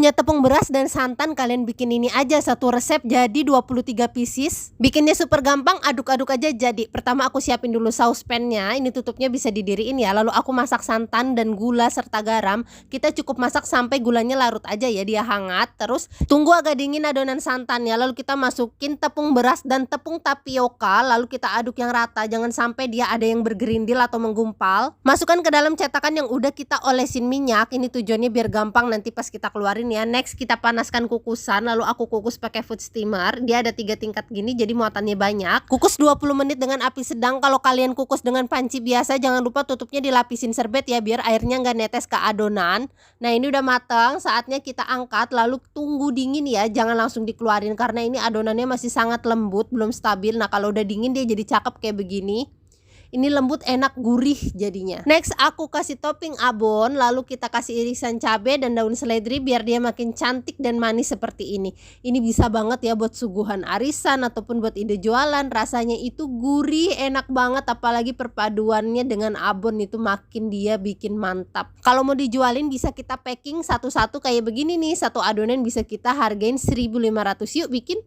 Punya tepung beras dan santan, kalian bikin ini aja satu resep jadi 23 pieces. Bikinnya super gampang, aduk-aduk aja jadi. Pertama aku siapin dulu saucepannya, ini tutupnya bisa didiriin ya. Lalu aku masak santan dan gula serta garam. Kita cukup masak sampai gulanya larut aja ya, dia hangat. Terus tunggu agak dingin adonan santannya, lalu kita masukin tepung beras dan tepung tapioka. Lalu kita aduk yang rata, jangan sampai dia ada yang bergerindil atau menggumpal. Masukkan ke dalam cetakan yang udah kita olesin minyak. Ini tujuannya biar gampang nanti pas kita keluarin ya. Next kita panaskan kukusan, lalu aku kukus pakai food steamer. Dia ada 3 tingkat gini jadi muatannya banyak. Kukus 20 menit dengan api sedang. Kalau kalian kukus dengan panci biasa, jangan lupa tutupnya dilapisin serbet ya biar airnya nggak netes ke adonan. Nah ini udah matang, saatnya kita angkat lalu tunggu dingin ya, jangan langsung dikeluarin karena ini adonannya masih sangat lembut, belum stabil. Nah kalau udah dingin dia jadi cakep kayak begini. Ini lembut, enak, gurih jadinya. Next aku kasih topping abon, lalu kita kasih irisan cabai dan daun seledri biar dia makin cantik dan manis seperti ini. Ini bisa banget ya buat suguhan arisan ataupun buat ide jualan. Rasanya itu gurih, enak banget, apalagi perpaduannya dengan abon itu makin dia bikin mantap. Kalau mau dijualin bisa kita packing satu-satu kayak begini nih. Satu adonan bisa kita hargain 1.500. Yuk bikin.